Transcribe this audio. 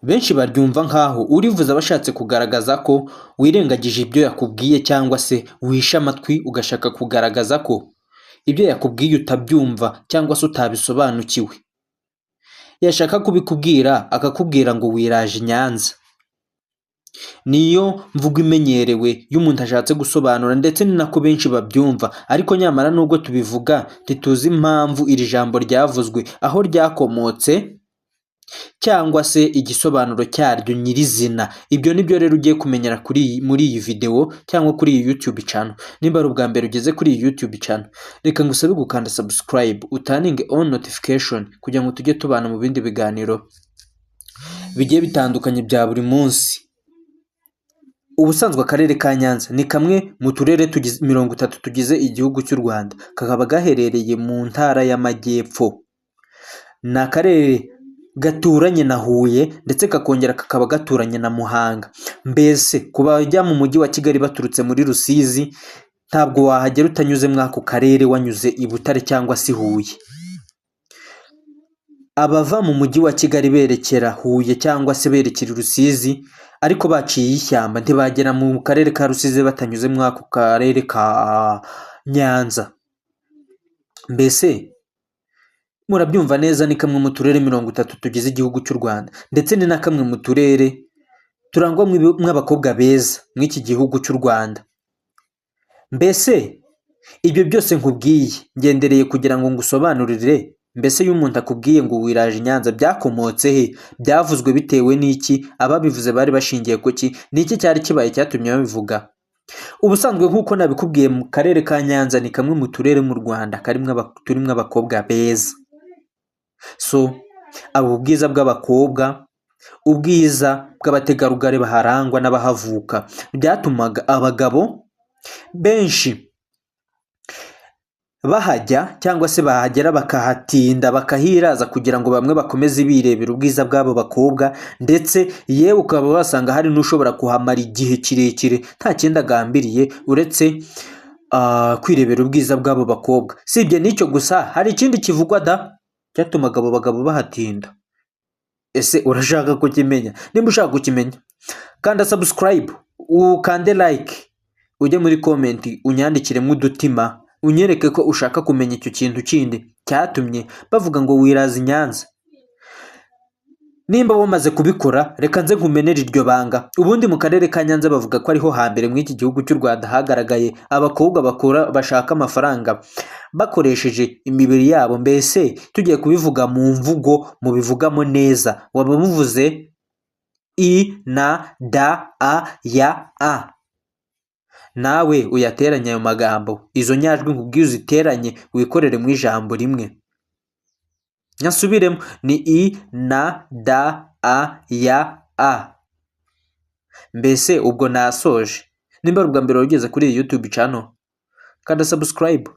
benshi baryumva nk'aho urivuze abashatse kugaragaza ko wirengagije ibyo yakubwiye cyangwa se wihishe amatwi ugashaka kugaragaza ko ibyo yakubwiye utabyumva cyangwa se utabisobanukiwe. Yashaka kubikubwira akakubwira ngo wiraje i Nyanza. Niyo mvugo imenyerewe iyo umuntu ashatse gusobanura, ndetse ni nako benshi babyumva, ariko nyamara nubwo tubivuga ntituzi impamvu iri jambo ryavuzwe, aho ryakomotse cyangwa se igisobanuro cyaryo nyirizina. Ibyo nibyo rero ugiye kumenyera muri iyi video cyangwa kuri iyi YouTube channel. Nimba ari ubwa mbere ugeze kuri iyi YouTube channel, reka ngusabe gukanda subscribe, utaninge on notification kugira ngo tujye tubana mu bindi biganiro bigiye bitandukanye bya buri munsi. Ubusanzwe akarere ka Nyanza ni kamwe mu turere 30 tugize igihugu cy'u Rwanda, kakaba gaherereye mu ntara y'Amajyepfo. Ni akarere gaturanye na Huye ndetse kakongera kakaba gaturanye na Muhanga. Mbese kuba bajya mu mujyi wa Kigali baturutse muri Rusizi, ntabwo wahagera utanyuze muri ako karere wanyuze i Butare cyangwa se Huye. Abava mu mujyi wa Kigali berekera Huye cyangwa se berekera Rusizi ariko baciye ishyamba, ntibagera mu karere ka Rusizi batanyuze muri ako karere ka Nyanza. Mbese murabyumva neza, ni kamwe mu turere 30 tugize igihugu cy'u Rwanda, ndetse ni na kamwe mu turere turangwa mw'abakobwa beza mw'iki gihugu cy'u Rwanda. Mbese ibyo byose nkubwiye ngendereye kugira ngo ngusobanurire. Mbese iyo umuntu akubwiye ngo wiraje i Nyanza, byakomotse he? Byavuzwe bitewe n'iki? Ababivuze bari bashingiye ku ki? Niki cyari kibaye cyatumye babivuga? Ubusanzwe nk'uko nabikubwiye, mu karere ka Nyanza ni kamwe mu turere mu Rwanda turimo abakobwa beza. So abo ubwiza bw'abakobwa, ubwiza bw'abategarugori baharangwa n'abahavuka, byatumaga abagabo benshi bahajya cyangwa se bahagera bakahatinda bakahiraza kugira ngo bamwe bakomeze birebera ubwiza bw'abo bakobwa, ndetse yewe ukaba wasanga hari n'ushobora kuhamara igihe kirekire nta kindi agambiriye uretse kwirebera ubwiza bw'abo bakobwa. Sibye n'icyo gusa, hari ikindi kivugwa da cyatumaga abo bagabo bahatinda. Ese urashaka kukimenya? Nimba ushaka kukimenya, kanda subscribe, ukande like, ujye muri comment unyandikiremo udutima, unyereke ko ushaka kumenya icyo kintu kindi cyatumye bavuga ngo wiraza i Nyanza. Nimba wamaze kubikora, reka nze nkumenera iryo banga. Ubundi mu karere ka Nyanza bavuga ko ariho hambere mw'iki gihugu cy'u Rwanda hagaragaye abakobwa bashaka amafaranga bakoresheje imibiri yabo. Mbese tugiye kubivuga mu mvugo, mubivugamo neza, waba muvuze I na da a ya a, nawe uyateranya ayo magambo. Izo nyajwi nkubwiye uziteranye wikorere mu ijambo rimwe. Nyasubiremo, ni I na da a ya a. Mbese ubwo nasoje. Nimba ari ubwa mbere wageze kuri iyi YouTube channel, kanda subscribe,